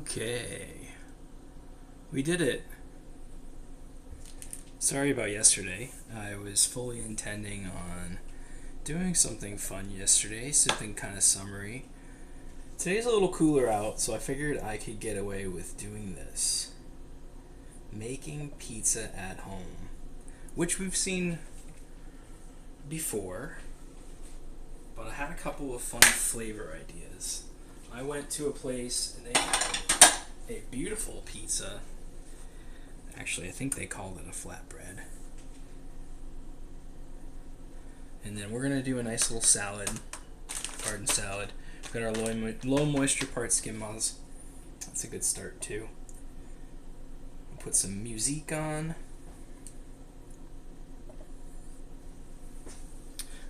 Okay. We did it. Sorry about yesterday. I was fully intending on doing something fun yesterday, something kind of summery. Today's a little cooler out, so I figured I could get away with doing this. Making pizza at home, which we've seen before, but I had a couple of fun flavor ideas. I went to a place and they had a beautiful pizza. Actually, I think they called it a flatbread. And then we're going to do a nice little salad, garden salad. We've got our low moisture part skim moz. That's a good start too. We'll put some music on.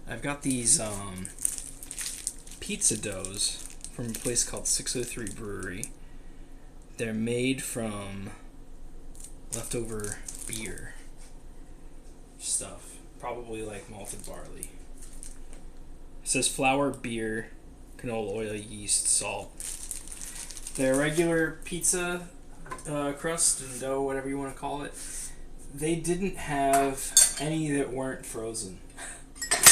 I've got these pizza doughs from a place called 603 Brewery. They're made from leftover beer stuff, probably like malted barley. It says flour, beer, canola oil, yeast, salt. Their regular pizza crust and dough, whatever you want to call it, they didn't have any that weren't frozen.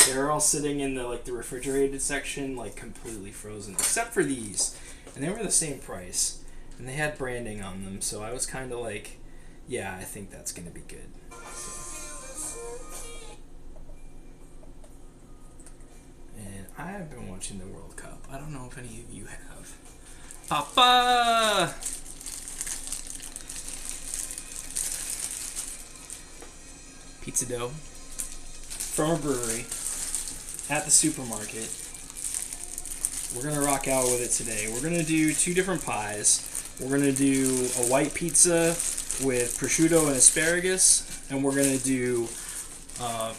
They were all sitting in the refrigerated section, like completely frozen, except for these, and they were the same price, and they had branding on them. So I was kind of like, yeah, I think that's gonna be good. So. And I have been watching the World Cup. I don't know if any of you have. Papa! Pizza dough from a brewery at the supermarket. We're gonna rock out with it today. We're gonna do two different pies. We're gonna do a white pizza with prosciutto and asparagus, and we're gonna do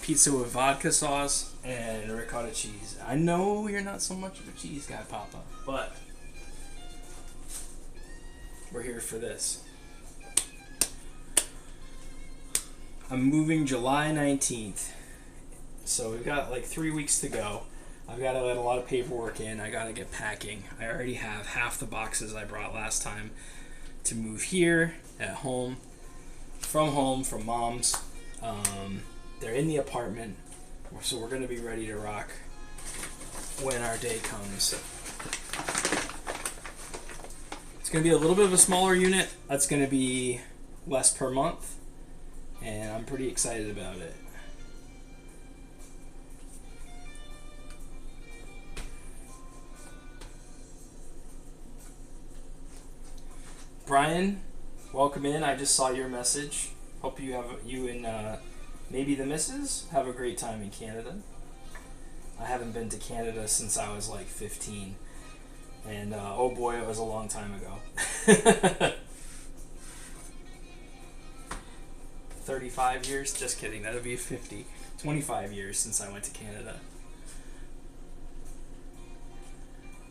pizza with vodka sauce and ricotta cheese. I know you're not so much of a cheese guy, Papa, but we're here for this. I'm moving July 19th. So we've got like 3 weeks to go. I've got to let a lot of paperwork in. I got to get packing. I already have half the boxes I brought last time to move here at home, from Mom's. They're in the apartment, so we're going to be ready to rock when our day comes. It's going to be a little bit of a smaller unit. That's going to be less per month, and I'm pretty excited about it. Brian, welcome in. I just saw your message. Hope you and maybe the missus have a great time in Canada. I haven't been to Canada since I was like 15. And oh boy, it was a long time ago. 35 years? Just kidding. That would be 50. 25 years since I went to Canada.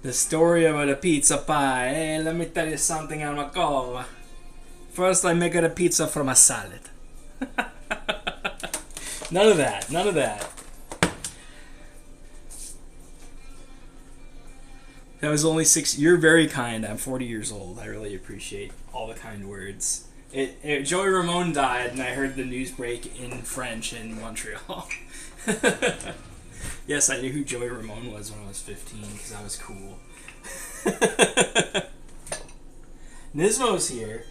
The story about a pizza pie. Hey, let me tell you something, Almakov. First, I make a pizza from a salad. None of that. None of that. That was only 6. You're very kind. I'm 40 years old. I really appreciate all the kind words. Joey Ramone died, and I heard the news break in French in Montreal. Yes, I knew who Joey Ramone was when I was 15 because I was cool. Nismo's here.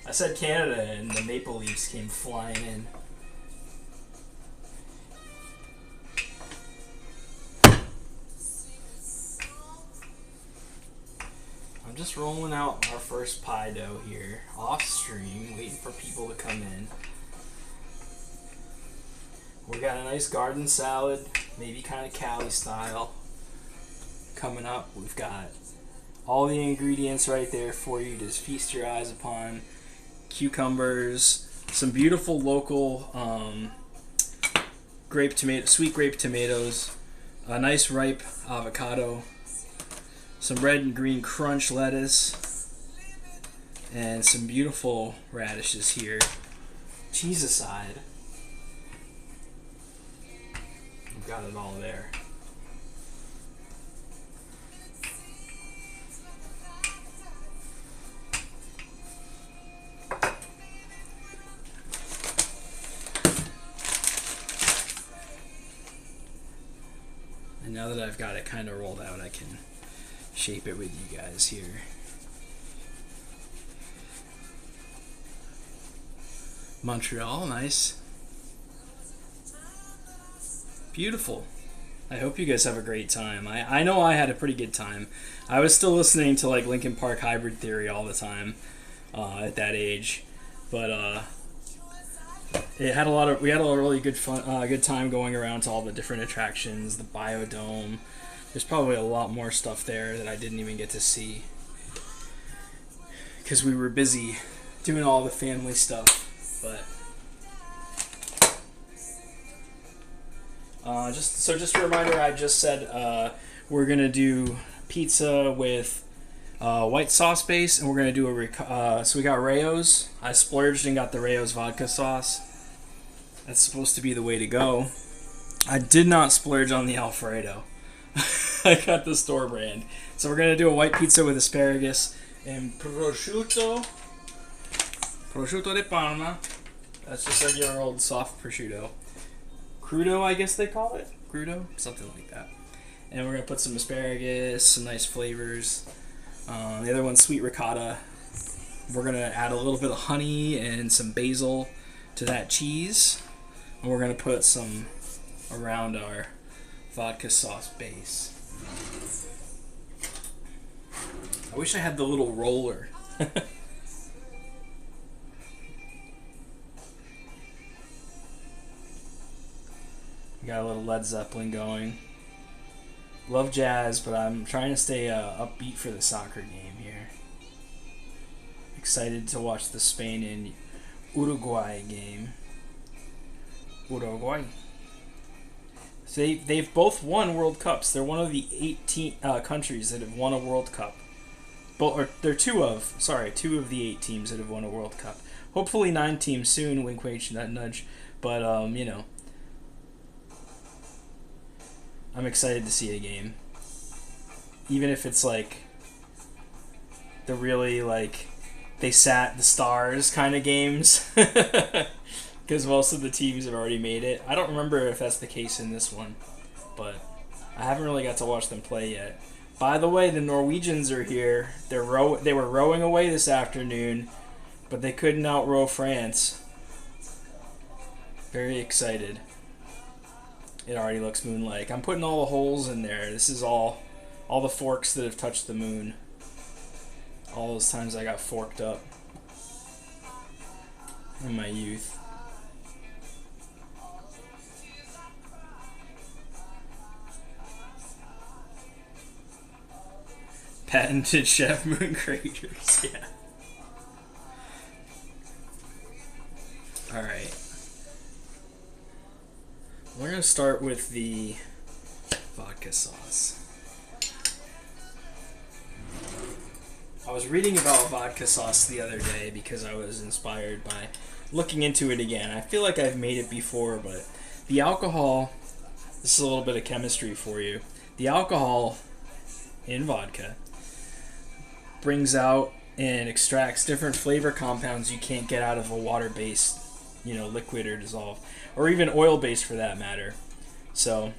I said Canada and the Maple Leafs came flying in. I'm just rolling out our first pie dough here, off stream, waiting for people to come in. We got a nice garden salad, maybe kind of Cali style, coming up. We've got all the ingredients right there for you to feast your eyes upon. Cucumbers, some beautiful local sweet grape tomatoes, a nice ripe avocado, some red and green crunch lettuce, and some beautiful radishes here. Cheese aside. We've got it all there. now that I've got it kind of rolled out, I can shape it with you guys here. Montreal, nice. Beautiful. I hope you guys have a great time. I know I had a pretty good time. I was still listening to like Linkin Park Hybrid Theory all the time at that age, but we had a really good fun, good time going around to all the different attractions, the Biodome. There's probably a lot more stuff there that I didn't even get to see because we were busy doing all the family stuff. But just a reminder, I just said we're gonna do pizza with white sauce base, and we're gonna do so we got Rayo's. I splurged and got the Rayo's vodka sauce. That's supposed to be the way to go. I did not splurge on the Alfredo. I got the store brand. So we're gonna do a white pizza with asparagus and prosciutto di Parma. That's just regular old soft prosciutto. Crudo, I guess they call it. Crudo? Something like that. And we're going to put some asparagus, some nice flavors. The other one's sweet ricotta. We're going to add a little bit of honey and some basil to that cheese. And we're going to put some around our vodka sauce base. I wish I had the little roller. Got a little Led Zeppelin going. Love jazz, but I'm trying to stay upbeat for the soccer game here. Excited to watch the Spain and Uruguay game. Uruguay. They've both won World Cups. They're one of the 18 countries that have won a World Cup. They're two of the 8 teams that have won a World Cup. Hopefully 9 teams soon. Wink, wink, nudge. But you know. I'm excited to see a game. Even if it's like the really like they sat the stars kind of games. Because most of the teams have already made it. I don't remember if that's the case in this one. But I haven't really got to watch them play yet. By the way, the Norwegians are here. They were rowing away this afternoon. But they couldn't outrow France. Very excited. It already looks moon-like. I'm putting all the holes in there. This is all the forks that have touched the moon. All those times I got forked up in my youth. Patented chef moon craters, yeah. Alright. We're going to start with the vodka sauce. I was reading about vodka sauce the other day because I was inspired by looking into it again. I feel like I've made it before, but the alcohol, this is a little bit of chemistry for you. The alcohol in vodka brings out and extracts different flavor compounds you can't get out of a water-based, liquid or dissolved, or even oil-based for that matter. So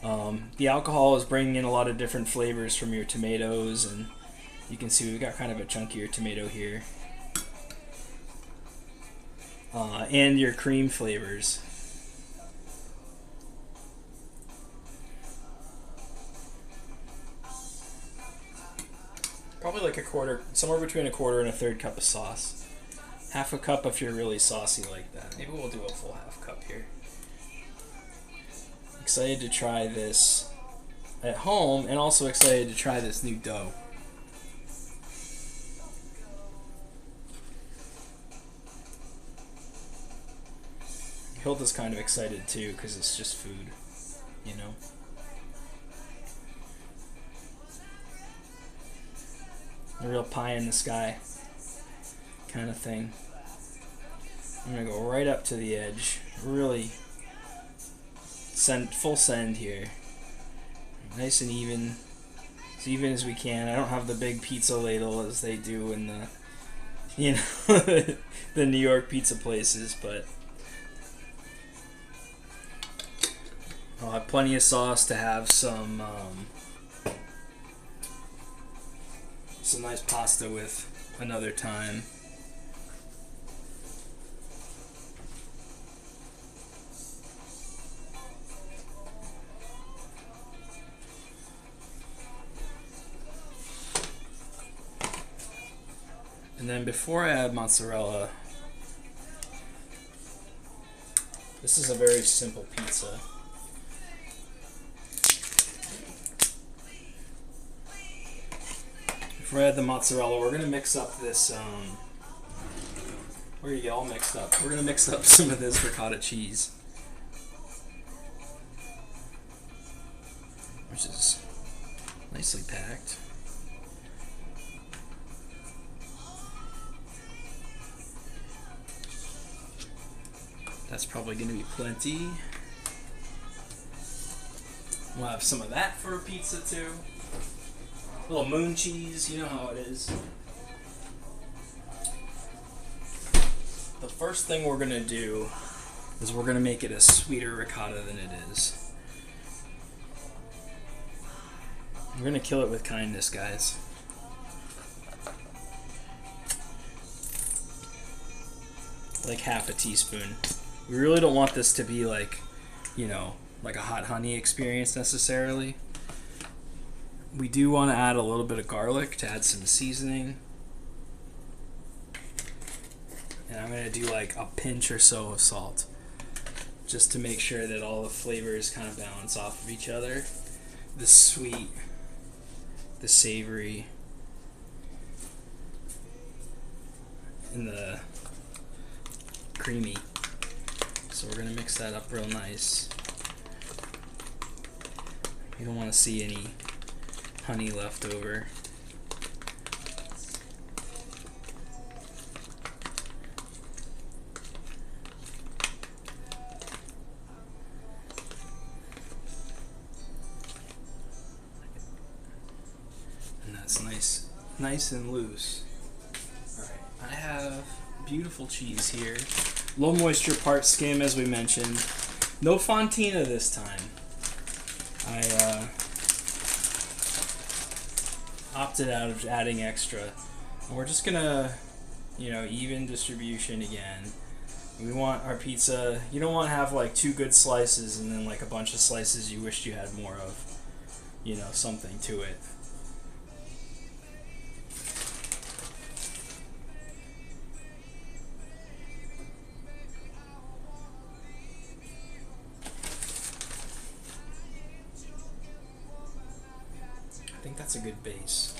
the alcohol is bringing in a lot of different flavors from your tomatoes, and you can see we've got kind of a chunkier tomato here, and your cream flavors. Probably like somewhere between a quarter and a third cup of sauce. Half a cup if you're really saucy like that. Maybe we'll do a full half cup here. Excited to try this at home, and also excited to try this new dough. Hilda's kind of excited too, because it's just food, A real pie in the sky kind of thing. I'm going to go right up to the edge. Really full send here. Nice and even. As even as we can. I don't have the big pizza ladle as they do in the, the New York pizza places, but I'll have plenty of sauce to have some nice pasta with another time. And then before I add mozzarella, this is a very simple pizza. Before I add the mozzarella, we're going to mix up this, we're going to get all mixed up. We're going to mix up some of this ricotta cheese, which is nicely packed. That's probably going to be plenty. We'll have some of that for a pizza too. A little moon cheese, you know how it is. The first thing we're going to do is we're going to make it a sweeter ricotta than it is. We're going to kill it with kindness, guys. Like half a teaspoon. We really don't want this to be like, you know, like a hot honey experience necessarily. We do want to add a little bit of garlic to add some seasoning. And I'm going to do like a pinch or so of salt, just to make sure that all the flavors kind of balance off of each other. The sweet, the savory, and the creamy. So we're going to mix that up real nice. You don't want to see any honey left over. And that's nice and loose. Alright, I have beautiful cheese here. Low moisture part skim, as we mentioned. No fontina this time. I opted out of adding extra. And we're just gonna, you know, even distribution again. We want our pizza, you don't want to have like 2 good slices and then like a bunch of slices you wished you had more of. You know, something to it. I think that's a good base.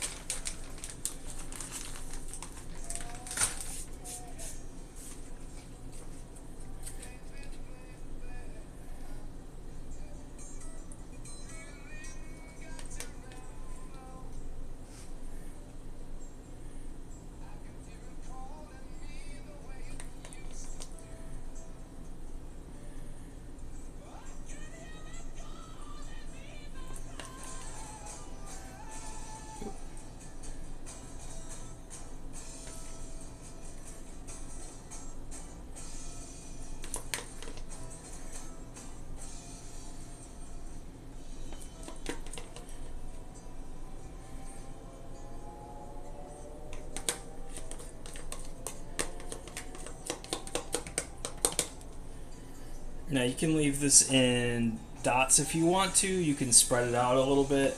Now you can leave this in dots if you want to. You can spread it out a little bit.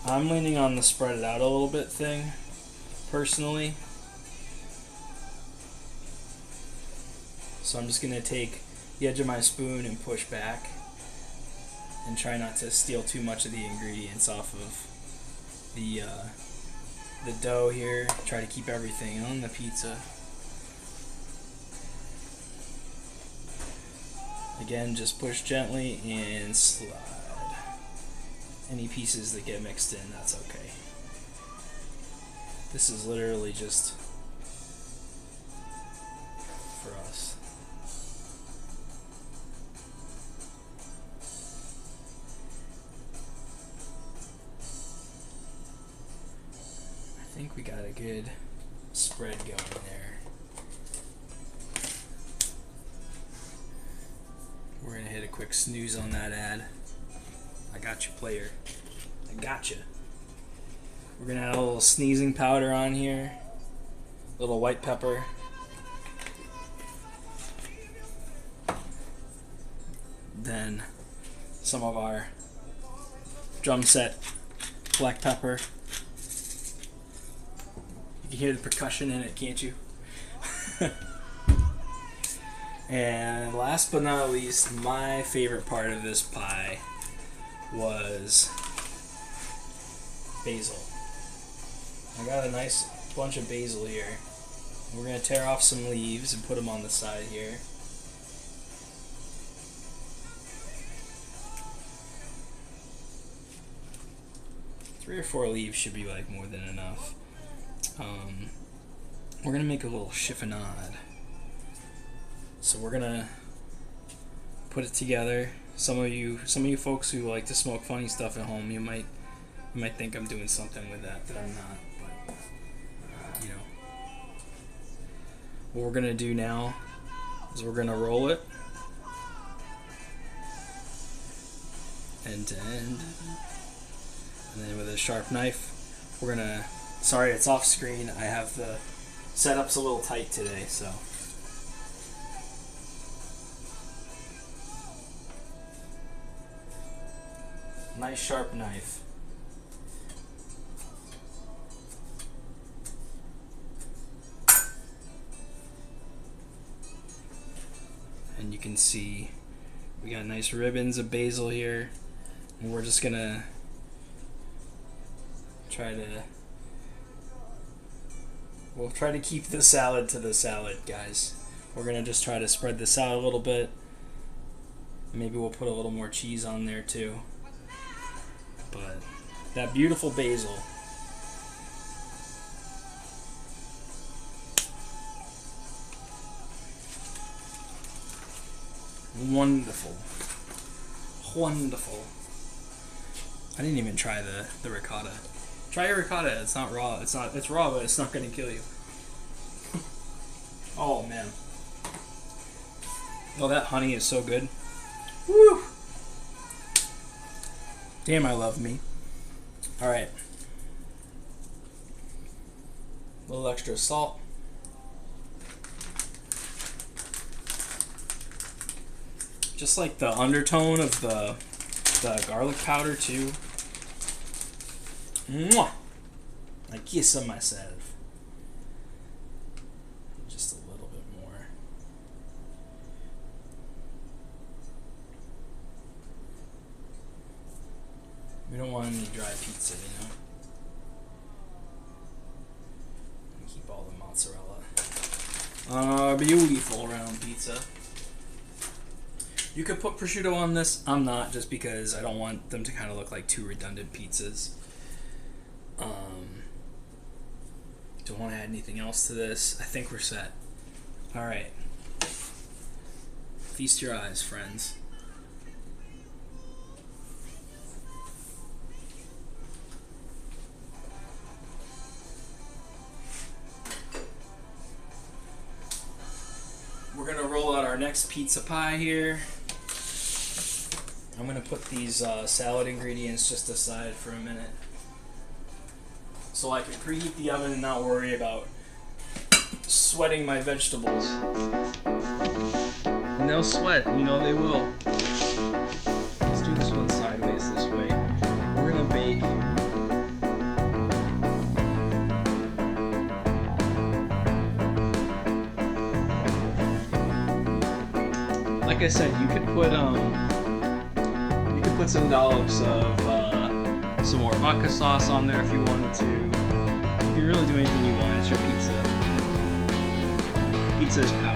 I'm leaning on the spread it out a little bit thing, personally. So I'm just going to take the edge of my spoon and push back and try not to steal too much of the ingredients off of the dough here. Try to keep everything on the pizza. Again, just push gently and slide. Any pieces that get mixed in, that's okay. This is literally just for us. I think we got a good spread going there. We're going to hit a quick snooze on that ad. I got you, player. I got you. We're gonna add a little sneezing powder on here. A little white pepper. Then some of our drum set black pepper. You can hear the percussion in it, can't you? And last but not least, my favorite part of this pie was basil. I got a nice bunch of basil here. We're going to tear off some leaves and put them on the side here. Three or four leaves should be like more than enough. We're going to make a little chiffonade. So we're gonna put it together. Some of you folks who like to smoke funny stuff at home, you might think I'm doing something with that I'm not. But you know, what we're gonna do now is we're gonna roll it end to end, and then with a sharp knife, we're gonna. Sorry, it's off screen. I have the setup's a little tight today, so. Nice sharp knife. And you can see we got nice ribbons of basil here. And we're just gonna we'll try to keep the salad to the salad, guys. We're gonna just try to spread this out a little bit. Maybe we'll put a little more cheese on there too. But that beautiful basil. Wonderful. Wonderful. I didn't even try the ricotta. Try your ricotta. It's not raw. It's raw, but it's not going to kill you. Oh man. Oh, that honey is so good. Woo! Damn, I love me. Alright. A little extra salt. Just like the undertone of the garlic powder too. Mwah! I kiss on myself. Just a little bit more. We don't want any dry pizza, you know? Keep all the mozzarella. Beautiful round pizza. You could put prosciutto on this. I'm not, just because I don't want them to kind of look like two redundant pizzas. Don't want to add anything else to this. I think we're set. Alright. Feast your eyes, friends. We're going to roll out our next pizza pie here. I'm going to put these salad ingredients just aside for a minute, so I can preheat the oven and not worry about sweating my vegetables. And they'll sweat, you know they will. Let's do this one sideways this way. We're gonna bake. Like I said, you could put some dollops of some more vodka sauce on there if you wanted to. You can really do anything you want. It's your pizza. Pizza is power.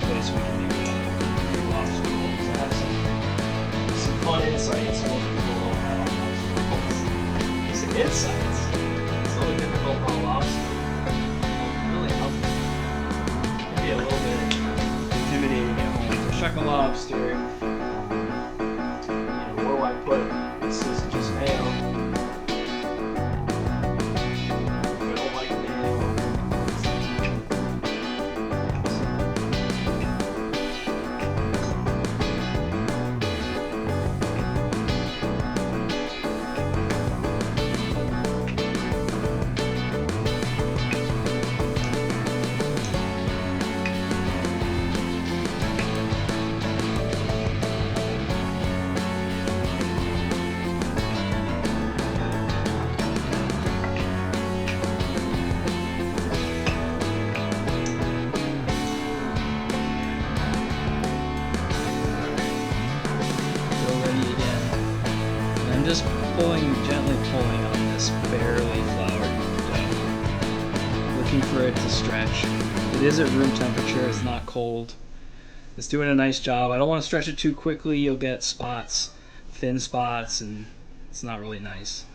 place we can do lobster rolls. I have some fun insights. Most people don't have on lobster rolls. Some insights. It's really difficult on lobster. Really helpful. It can be a little bit intimidating at home. So shuck a lobster. What do I put? This isn't just mayo. I don't like mayo. Just gently pulling on this barely floured dough, looking for it to stretch. It is at room temperature, it's not cold. It's doing a nice job. I don't want to stretch it too quickly, you'll get spots, thin spots, and it's not really nice.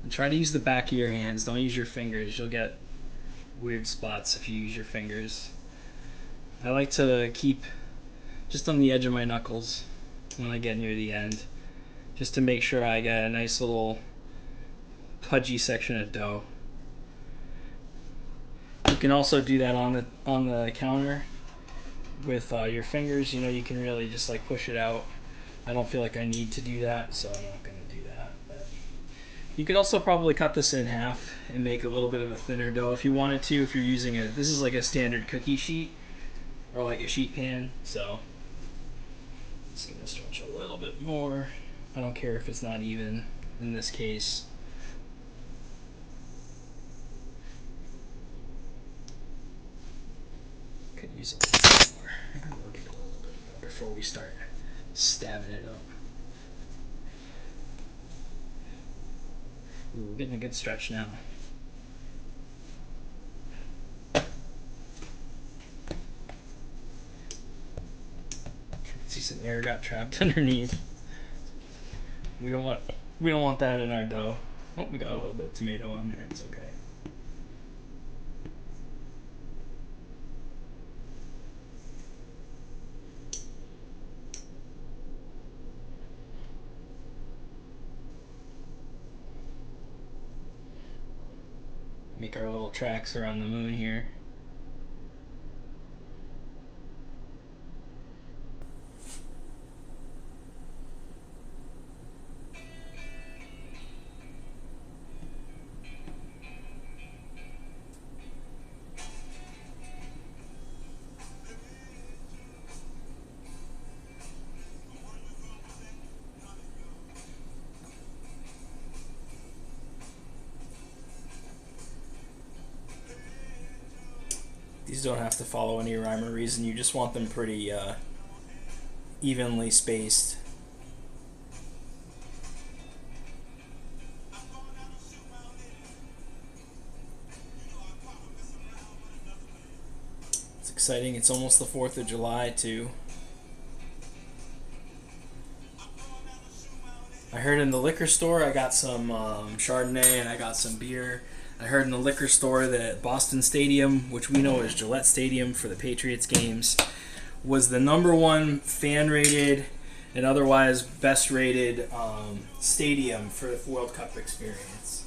And try to use the back of your hands, don't use your fingers. You'll get weird spots if you use your fingers. I like to keep just on the edge of my knuckles when I get near the end, just to make sure I get a nice little pudgy section of dough. You can also do that on the counter with your fingers. You can really just like push it out. I don't feel like I need to do that, so I'm not going to do that. But you could also probably cut this in half and make a little bit of a thinner dough if you wanted to. If you're using this is like a standard cookie sheet, or like a sheet pan, so it's gonna stretch a little bit more. I don't care if it's not even in this case. Could use a little more. Maybe we'll get a little bit more before we start stabbing it up. Ooh, we're getting a good stretch now. See, some air got trapped underneath. We don't want that in our dough. Oh, we got a little bit of tomato on there. It's okay. Make our little tracks around the moon here. These don't have to follow any rhyme or reason. You just want them pretty evenly spaced. It's exciting. It's almost the 4th of July too. I heard in the liquor store I got some Chardonnay and I got some beer. I heard in the liquor store that Boston Stadium, which we know as Gillette Stadium for the Patriots games, was the #1 fan-rated and otherwise best-rated stadium for the World Cup experience.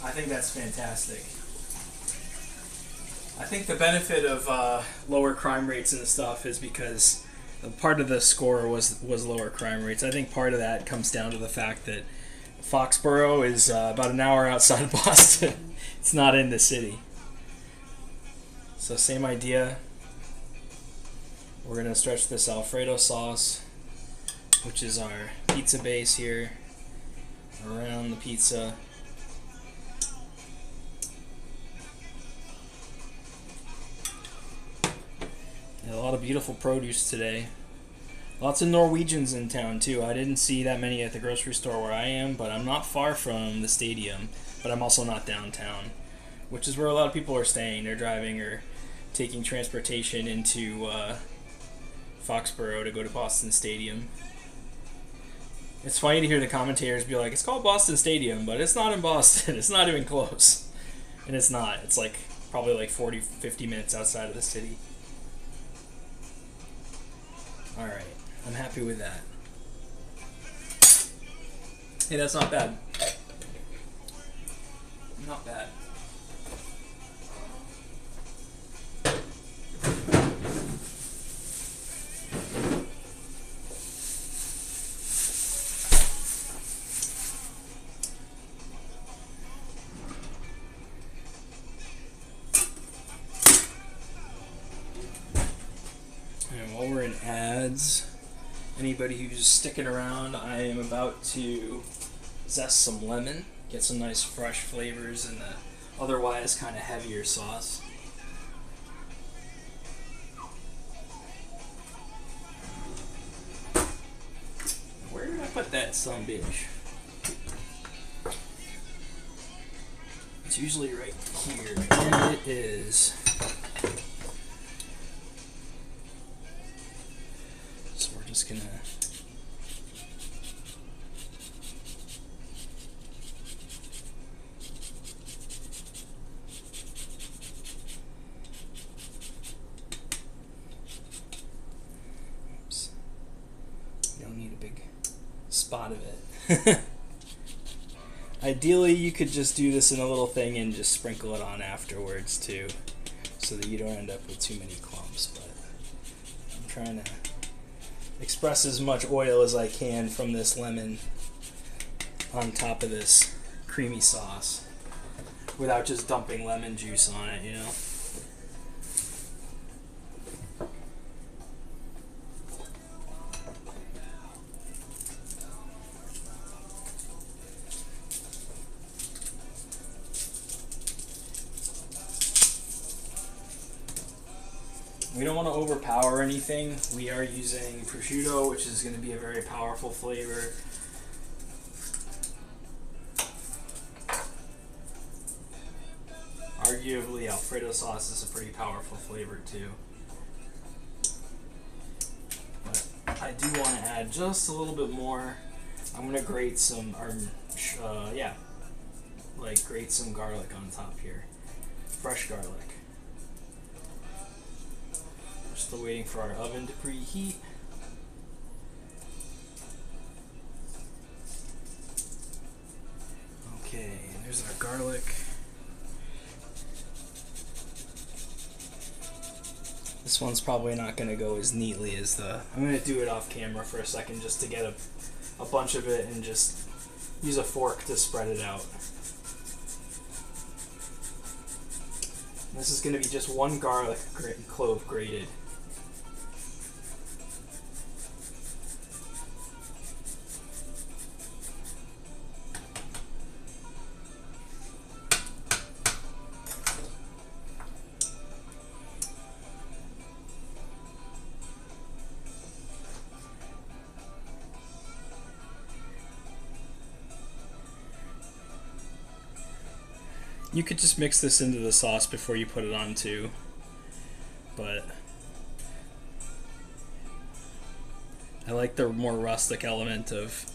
I think that's fantastic. I think the benefit of lower crime rates and stuff is because part of the score was lower crime rates. I think part of that comes down to the fact that Foxborough is about an hour outside of Boston. It's not in the city. So same idea. We're going to stretch this Alfredo sauce, which is our pizza base here, around the pizza. And a lot of beautiful produce today. Lots of Norwegians in town too. I didn't see that many at the grocery store where I am, but I'm not far from the stadium. But I'm also not downtown, which is where a lot of people are staying. They're driving or taking transportation into Foxborough to go to Boston Stadium. It's funny to hear the commentators be like, it's called Boston Stadium, but it's not in Boston. It's not even close. And it's not. It's like probably like 40, 50 minutes outside of the city. Alright, I'm happy with that. Hey, that's not bad. Not bad. And while we're in ads, anybody who's sticking around, I am about to zest some lemon, get some nice fresh flavors in the otherwise kind of heavier sauce. Where did I put that bitch? It's usually right here, and it is. So we're just gonna spot of it. Ideally, you could just do this in a little thing and just sprinkle it on afterwards too, so that you don't end up with too many clumps. But I'm trying to express as much oil as I can from this lemon on top of this creamy sauce without just dumping lemon juice on it, you know? We don't want to overpower anything. We are using prosciutto, which is going to be a very powerful flavor. Arguably, Alfredo sauce is a pretty powerful flavor too. But I do want to add just a little bit more. I'm going to grate some, grate some garlic on top here. Fresh garlic. We're still waiting for our oven to preheat. Okay, there's our garlic. This one's probably not going to go as neatly as I'm going to do it off camera for a second just to get a bunch of it and just use a fork to spread it out. This is going to be just one garlic clove grated. You could just mix this into the sauce before you put it on too, but I like the more rustic element of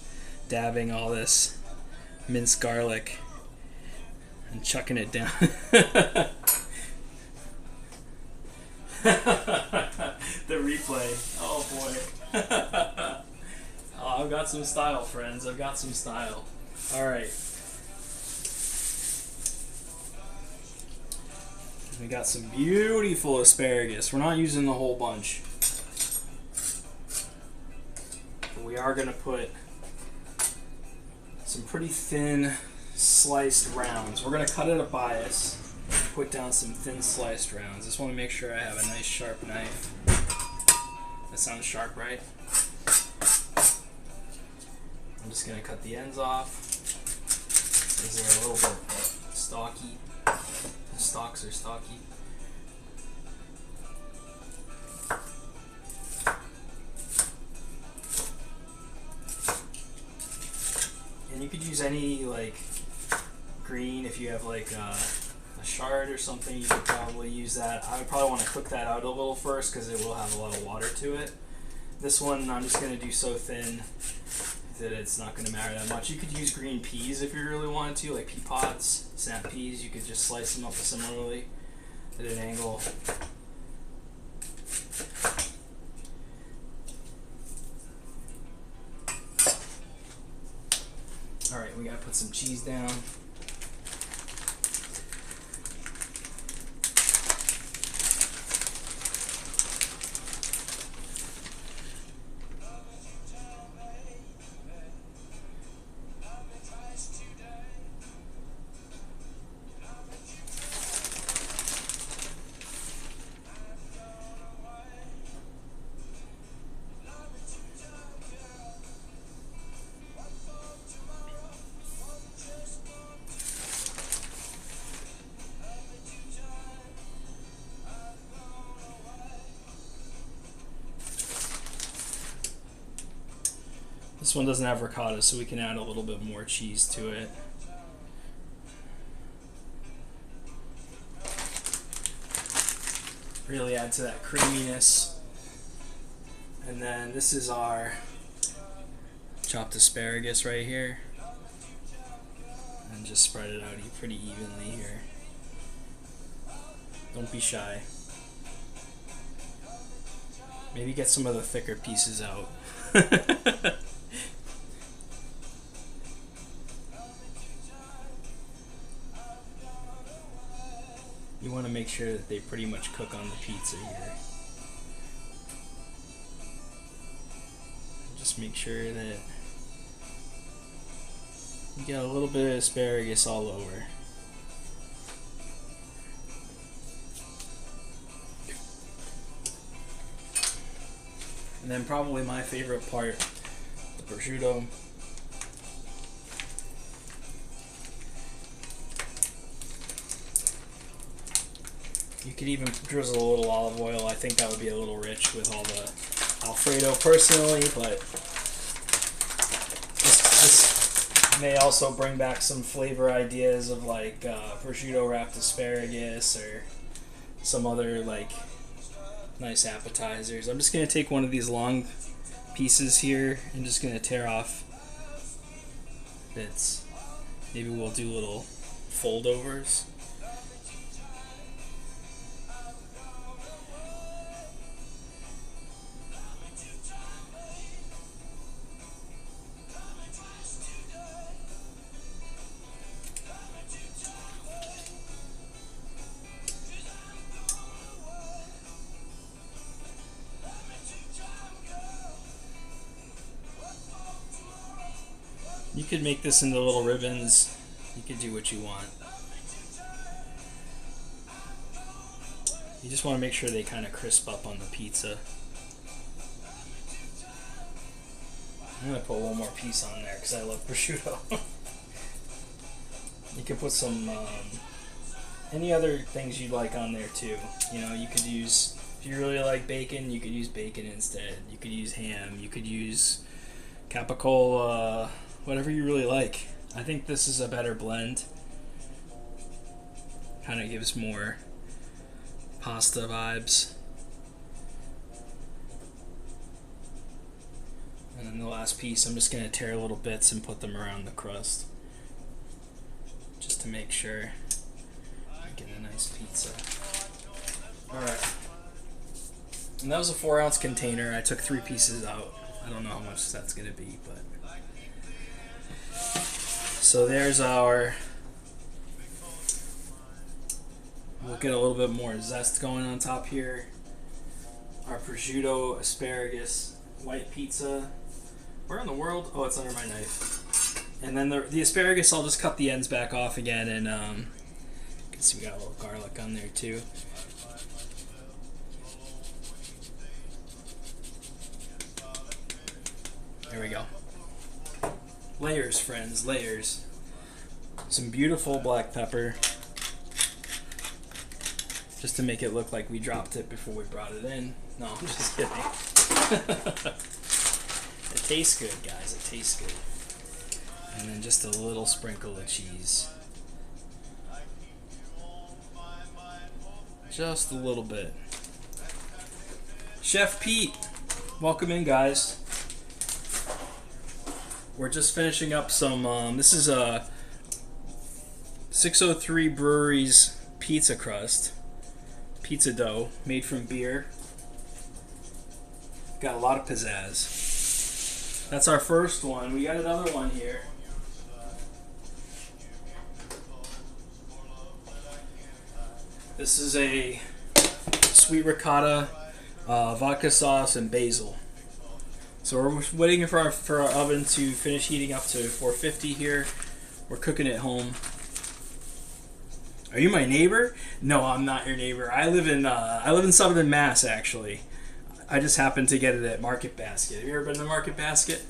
dabbing all this minced garlic and chucking it down. The replay. Oh boy. Oh, I've got some style, friends. I've got some style. Alright. We got some beautiful asparagus. We're not using the whole bunch. But we are going to put some pretty thin sliced rounds. We're going to cut at a bias, put down some thin sliced rounds. Just want to make sure I have a nice sharp knife. That sounds sharp, right? I'm just going to cut the ends off. These are a little bit stocky. The stalks are stocky. use any like green. If you have like a shard or something, you could probably use that. I would probably want to cook that out a little first because it will have a lot of water to it. This one I'm just going to do so thin that it's not going to matter that much. You could use green peas if you really wanted to, like pea pods, snap peas. You could just slice them up similarly at an angle. Alright, we got to put some cheese down. This one doesn't have ricotta, so we can add a little bit more cheese to it. Really add to that creaminess. And then this is our chopped asparagus right here. And just spread it out pretty evenly here. Don't be shy. Maybe get some of the thicker pieces out. You want to make sure that they pretty much cook on the pizza here. Just make sure that you get a little bit of asparagus all over. And then probably my favorite part, the prosciutto. You could even drizzle a little olive oil. I think that would be a little rich with all the Alfredo personally, but this may also bring back some flavor ideas of like prosciutto wrapped asparagus or some other like nice appetizers. I'm just going to take one of these long pieces here and just going to tear off bits. Maybe we'll do little foldovers. You could make this into little ribbons. You could do what you want. You just want to make sure they kind of crisp up on the pizza. I'm going to put one more piece on there because I love prosciutto. You could put some, any other things you'd like on there too. You know, you could use, if you really like bacon, you could use bacon instead. You could use ham. You could use capicola. Whatever you really like. I think this is a better blend. Kind of gives more pasta vibes. And then the last piece, I'm just going to tear little bits and put them around the crust. Just to make sure I get a nice pizza. Alright. And that was a 4-ounce container. I took 3 pieces out. I don't know how much that's going to be, but... So there's our, we'll get a little bit more zest going on top here. Our prosciutto, asparagus, white pizza. Where in the world? Oh, it's under my knife. And then the asparagus, I'll just cut the ends back off again, and you can see we got a little garlic on there too. There we go. Layers, friends, layers. Some beautiful black pepper. Just to make it look like we dropped it before we brought it in. No, I'm just kidding. It tastes good, guys. It tastes good. And then just a little sprinkle of cheese. Just a little bit. Chef Pete, welcome in, guys. We're just finishing up some, this is a 603 Brewery's pizza crust. Pizza dough made from beer. Got a lot of pizzazz. That's our first one. We got another one here. This is a sweet ricotta, vodka sauce, and basil. So we're waiting for our oven to finish heating up to 450 here. We're cooking at home. Are you my neighbor? No, I'm not your neighbor. I live in Southern Mass, actually. I just happened to get it at Market Basket. Have you ever been to Market Basket?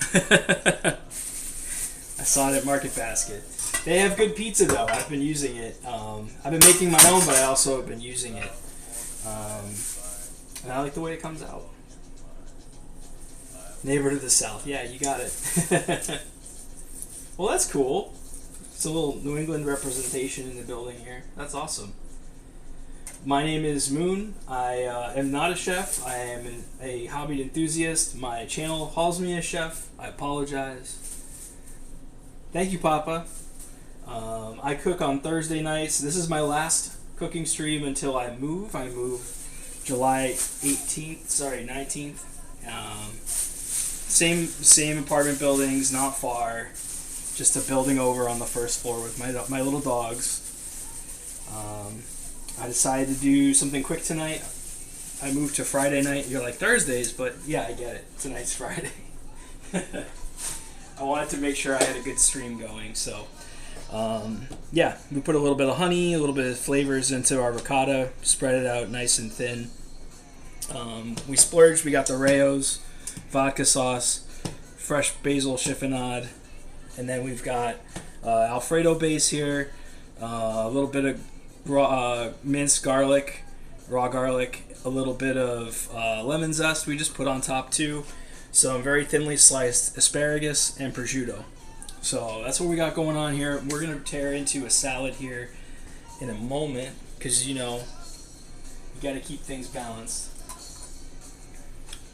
I saw it at Market Basket. They have good pizza though. I've been using it. I've been making my own, but I also have been using it. And I like the way it comes out. Neighbor to the south. Yeah, you got it. Well, that's cool. It's a little New England representation in the building here. That's awesome. My name is Moon. I am not a chef. I am a hobby enthusiast. My channel calls me a chef. I apologize. Thank you, Papa. I cook on Thursday nights. This is my last cooking stream until I move. I move July 19th. Same apartment buildings, not far. Just a building over on the first floor with my little dogs. I decided to do something quick tonight. I moved to Friday night. You're like, Thursdays, but yeah, I get it. Tonight's Friday. I wanted to make sure I had a good stream going, so yeah, we put a little bit of honey, a little bit of flavors into our ricotta, spread it out nice and thin. We splurged. We got the Rayo's vodka sauce, fresh basil chiffonade, and then we've got Alfredo base here, a little bit of raw, minced garlic, raw garlic, a little bit of lemon zest we just put on top too, some very thinly sliced asparagus and prosciutto. So that's what we got going on here. We're going to tear into a salad here in a moment because, you know, you got to keep things balanced.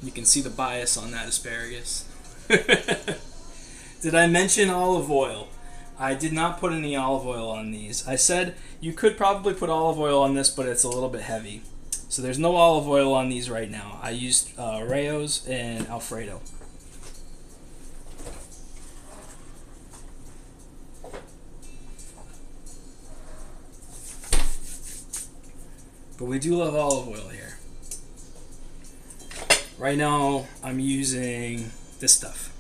You can see the bias on that asparagus. Did I mention olive oil? I did not put any olive oil on these. I said you could probably put olive oil on this, but it's a little bit heavy. So there's no olive oil on these right now. I used Rayo's and Alfredo. But we do love olive oil here. Right now, I'm using this stuff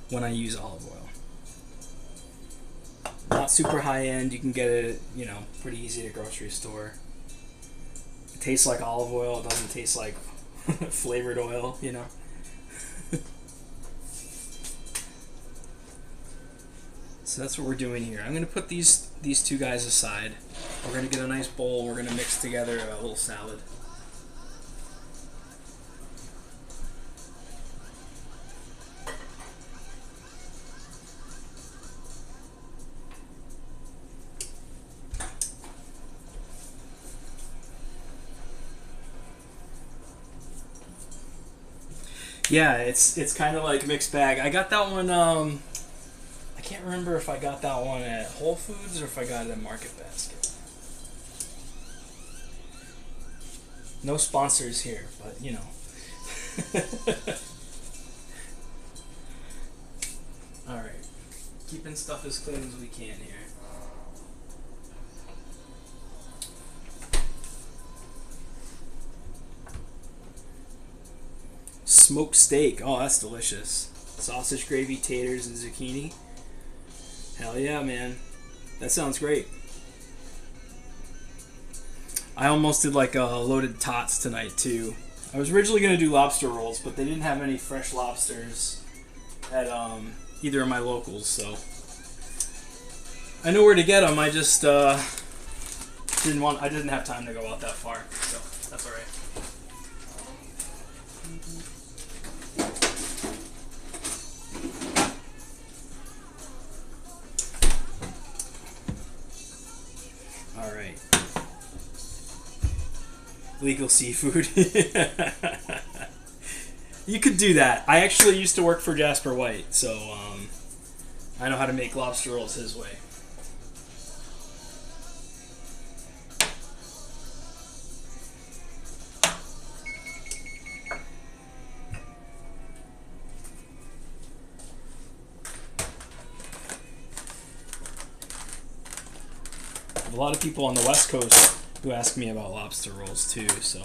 when I use olive oil. Not super high end. You can get it, you know, pretty easy at a grocery store. It tastes like olive oil. It doesn't taste like flavored oil, you know. So that's what we're doing here. I'm going to put these two guys aside. We're going to get a nice bowl. We're going to mix together a little salad. Yeah, it's kind of like mixed bag. I got that one, I can't remember if I got that one at Whole Foods or if I got it at Market Basket. No sponsors here, but you know. Alright, keeping stuff as clean as we can here. Smoked steak. Oh, that's delicious. Sausage gravy, taters, and zucchini. Hell yeah, man. That sounds great. I almost did like loaded tots tonight, too. I was originally going to do lobster rolls, but they didn't have any fresh lobsters at either of my locals, so I know where to get them. I just I didn't have time to go out that far, so that's all right. All right. Legal seafood. You could do that. I actually used to work for Jasper White, so I know how to make lobster rolls his way. A lot of people on the West Coast who ask me about lobster rolls too, so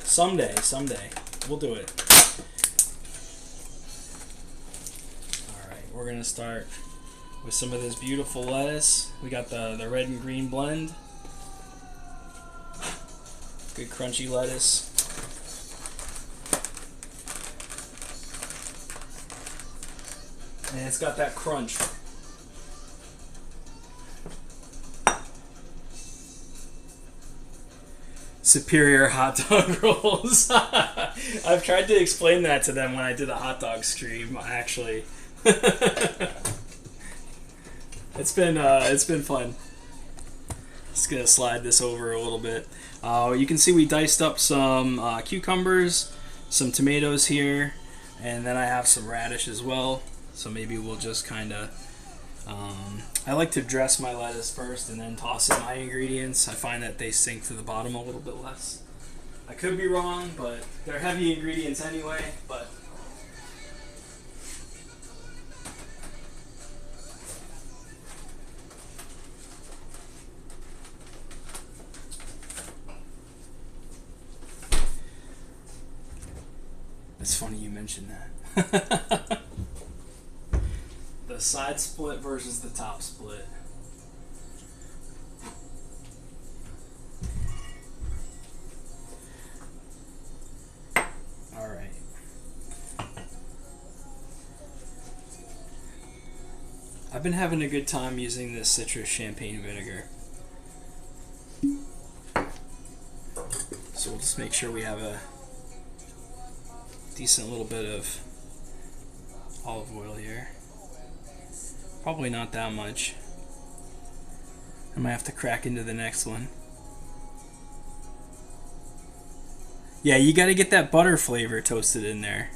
someday we'll do it. Alright, we're gonna start with some of this beautiful lettuce. We got the red and green blend. Good crunchy lettuce. And it's got that crunch. Superior hot dog rolls. I've tried to explain that to them when I did a hot dog stream, actually. It's been fun. Just gonna slide this over a little bit. You can see we diced up some cucumbers, some tomatoes here, and then I have some radish as well. So maybe we'll just kind of I like to dress my lettuce first and then toss in my ingredients. I find that they sink to the bottom a little bit less. I could be wrong, but they're heavy ingredients anyway, but it's funny you mentioned that. The side split versus the top split. All right. I've been having a good time using this citrus champagne vinegar. So we'll just make sure we have a decent little bit of olive oil here. Probably not that much. I might have to crack into the next one. Yeah, you gotta get that butter flavor toasted in there.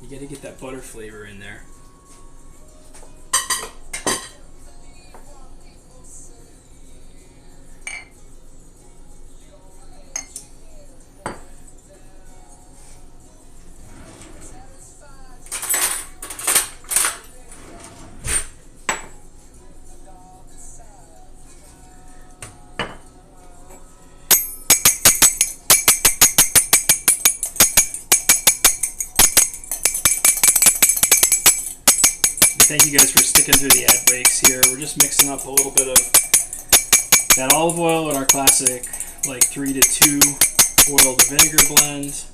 You gotta get that butter flavor in there. Thank you guys for sticking through the ad breaks here. We're just mixing up a little bit of that olive oil in our classic like 3 to 2 oil to vinegar blend.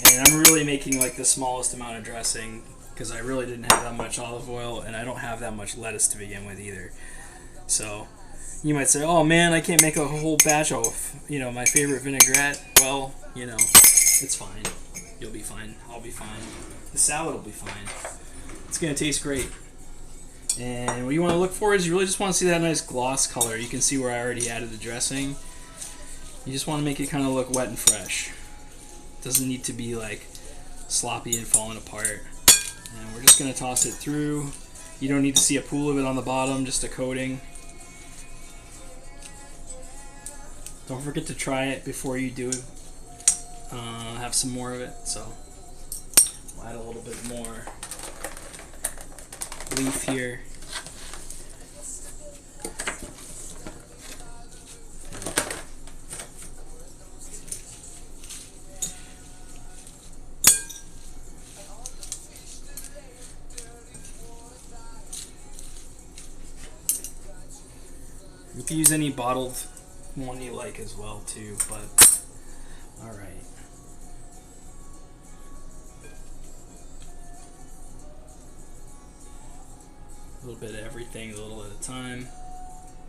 And I'm really making like the smallest amount of dressing because I really didn't have that much olive oil and I don't have that much lettuce to begin with either. So you might say, oh man, I can't make a whole batch of, you know, my favorite vinaigrette. Well, you know, it's fine. You'll be fine. I'll be fine. The salad will be fine. It's going to taste great. And what you want to look for is you really just want to see that nice gloss color. You can see where I already added the dressing. You just want to make it kind of look wet and fresh. It doesn't need to be like sloppy and falling apart. And we're just going to toss it through. You don't need to see a pool of it on the bottom, just a coating. Don't forget to try it before you do have some more of it. So we'll add a little bit more leaf here. You can use any bottled one you like as well too, but all right. A little bit of everything, a little at a time.